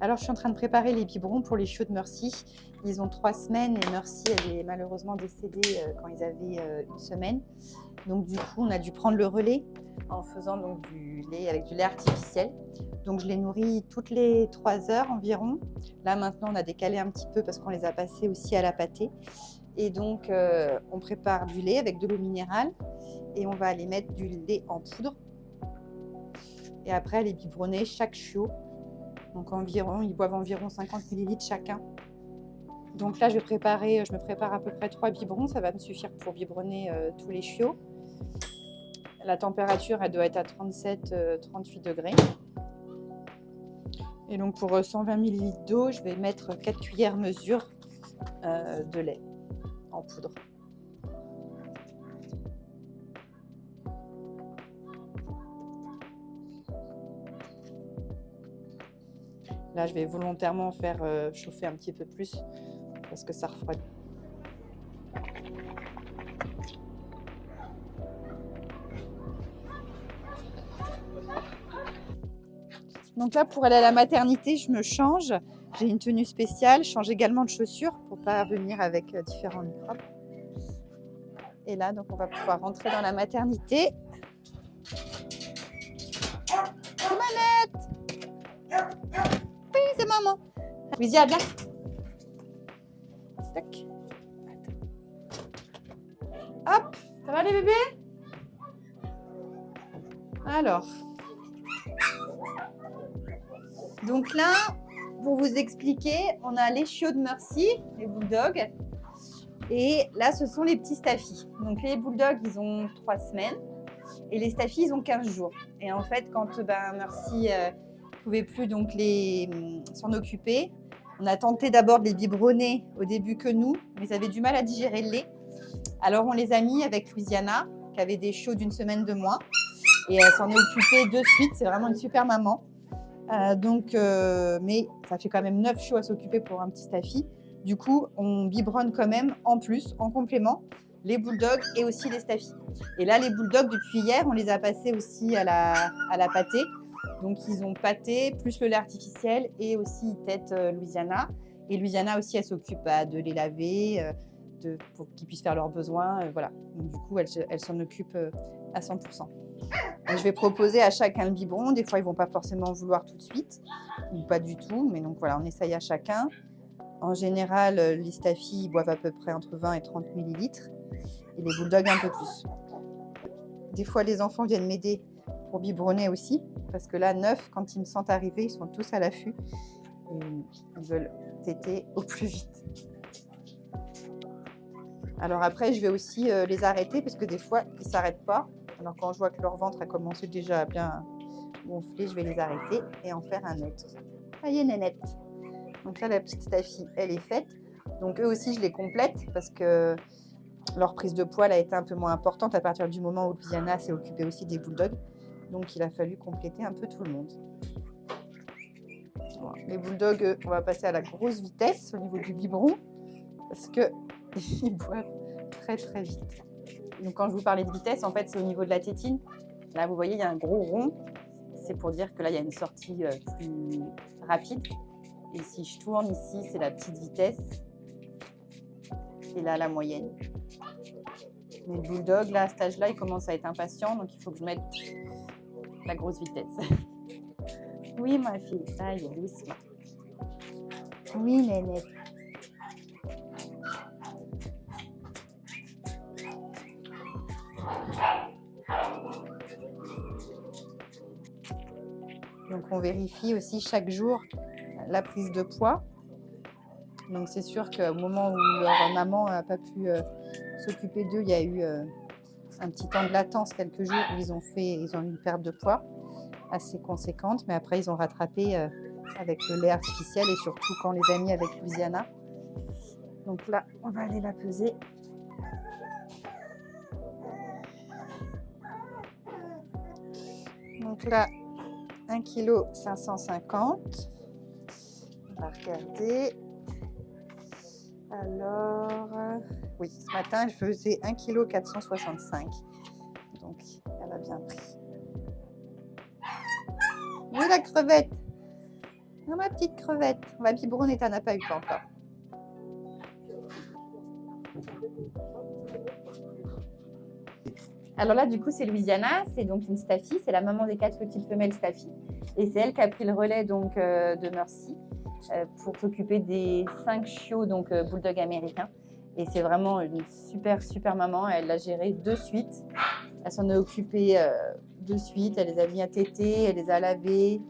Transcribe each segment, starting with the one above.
Alors, je suis en train de préparer les biberons pour les chiots de Mercy. Ils ont 3 semaines et Mercy, elle est malheureusement décédée quand ils avaient 1 semaine. Donc, du coup, on a dû prendre le relais en faisant donc du lait avec du lait artificiel. Donc, je les nourris toutes les 3 heures environ. Là, maintenant, on a décalé un petit peu parce qu'on les a passés aussi à la pâtée. Et donc, on prépare du lait avec de l'eau minérale et on va aller mettre du lait en poudre. Et après, les biberonner chaque chiot. Donc ils boivent environ 50 ml chacun. Donc là, je me prépare à peu près 3 biberons. Ça va me suffire pour biberonner tous les chiots. La température, elle doit être à 37-38 degrés. Et donc pour 120 ml d'eau, je vais mettre 4 cuillères mesure de lait en poudre. Là, je vais volontairement faire chauffer un petit peu plus parce que ça refroidit. Donc là, pour aller à la maternité, je me change. J'ai une tenue spéciale. Je change également de chaussures pour ne pas venir avec différents microbes. Et là, donc, on va pouvoir rentrer dans la maternité. C'est Manette! Oui, c'est maman. Louisia, viens. Tac. Hop, ça va les bébés? Alors. Donc là, pour vous expliquer, on a les chiots de Mercy, les bulldogs. Et là, ce sont les petits staffies. Donc les bulldogs, ils ont 3 semaines. Et les staffies, ils ont 15 jours. Et en fait, quand Mercy ne pouvait plus donc s'en occuper, on a tenté d'abord de les biberonner au début que nous, mais ils avaient du mal à digérer le lait. Alors, on les a mis avec Louisiana, qui avait des chiots d'1 semaine de moins. Et elle s'en est occupée de suite. C'est vraiment une super maman. Mais ça fait quand même 9 chiots à s'occuper pour un petit staffy. Du coup, on biberonne quand même en plus, en complément, les bulldogs et aussi les staffies. Et là, les bulldogs, depuis hier, on les a passés aussi à la pâtée. Donc, ils ont pâté, plus le lait artificiel et aussi ils tètent Louisiana. Et Louisiana aussi, elle s'occupe de les laver, pour qu'ils puissent faire leurs besoins. Voilà. Donc, du coup, elle s'en occupe à 100%. Je vais proposer à chacun le biberon. Des fois, ils ne vont pas forcément vouloir tout de suite, ou pas du tout. Mais donc, voilà, on essaye à chacun. En général, les staffies boivent à peu près entre 20 et 30 ml. Et les bulldogs, un peu plus. Des fois, les enfants viennent m'aider pour biberonner aussi. Parce que là, 9, quand ils me sentent arriver, ils sont tous à l'affût. Ils veulent téter au plus vite. Alors après, je vais aussi les arrêter parce que des fois, ils ne s'arrêtent pas. Alors quand je vois que leur ventre a commencé déjà à bien gonfler, je vais les arrêter et en faire un autre. Ça y est, nénette. Donc là, la petite staffie, elle est faite. Donc eux aussi, je les complète parce que leur prise de poil a été un peu moins importante à partir du moment où Louisiana s'est occupée aussi des bulldogs. Donc il a fallu compléter un peu tout le monde. Voilà. Les bulldogs, on va passer à la grosse vitesse au niveau du biberon parce qu'ils boivent très très vite. Donc quand je vous parlais de vitesse, en fait, c'est au niveau de la tétine. Là, vous voyez, il y a un gros rond. C'est pour dire que là, il y a une sortie plus rapide. Et si je tourne ici, c'est la petite vitesse. Et là, la moyenne. Mais le bulldog, là, à cet âge-là, il commence à être impatient. Donc, il faut que je mette la grosse vitesse. Oui, ma fille, ça y est, doucement. Oui, nénette. Donc, on vérifie aussi chaque jour la prise de poids. Donc, c'est sûr qu'au moment où leur maman n'a pas pu s'occuper d'eux, il y a eu un petit temps de latence, quelques jours où ils ont eu une perte de poids assez conséquente. Mais après, ils ont rattrapé avec le lait artificiel et surtout quand on les a mis avec Louisiana. Donc là, on va aller la peser. Donc là, 1,550 kg. On va regarder. Alors, oui, ce matin, je faisais 1,465 kg. Donc, elle a bien pris. Oui, la crevette. Ah, ma petite crevette. On va biberonner, t'en as pas eu toi encore. Alors là, du coup, c'est Louisiana, c'est donc une staffie, c'est la maman des 4 petites femelles staffie. Et c'est elle qui a pris le relais donc, de Mercy pour s'occuper des 5 chiots, donc bulldog américains. Et c'est vraiment une super, super maman. Elle l'a géré de suite. Elle s'en est occupée de suite. Elle les a mis à téter, elle les a lavés.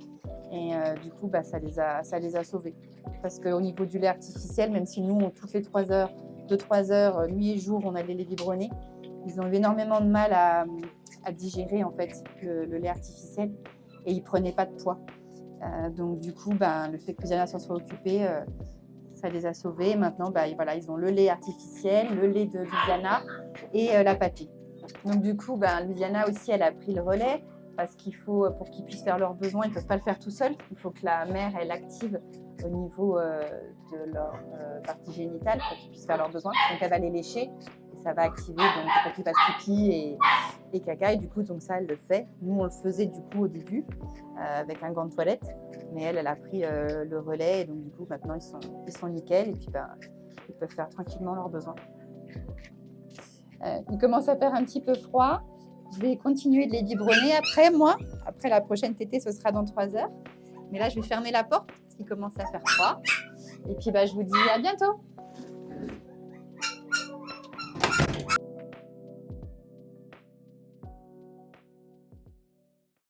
Et du coup, bah, ça les a sauvés. Parce qu'au niveau du lait artificiel, même si nous, toutes les 3 heures, 2-3 heures, nuit et jour, on allait les biberonner, ils ont eu énormément de mal à digérer en fait, le lait artificiel et ils ne prenaient pas de poids. Donc du coup, ben, le fait que Louisiana s'en soit occupée, ça les a sauvés. Et maintenant, ben, voilà, ils ont le lait artificiel, le lait de Louisiana et la pâtée. Donc du coup, ben, Louisiana aussi, elle a pris le relais parce qu'il faut, pour qu'ils puissent faire leurs besoins, ils ne peuvent pas le faire tout seuls. Il faut que la mère, elle active au niveau de leur partie génitale pour qu'ils puissent faire leurs besoins. Donc elle va les lécher et ça va activer donc, pour qu'ils fassent pipi et caca. Et du coup, donc ça, elle le fait. Nous, on le faisait du coup au début avec un gant de toilette. Mais elle a pris le relais et donc du coup, maintenant, ils sont nickel et puis ben, ils peuvent faire tranquillement leurs besoins. Il commence à faire un petit peu froid. Je vais continuer de les biberonner après la prochaine tétée, ce sera dans 3 heures. Mais là, je vais fermer la porte parce qu'il commence à faire froid. Et puis, bah, je vous dis à bientôt.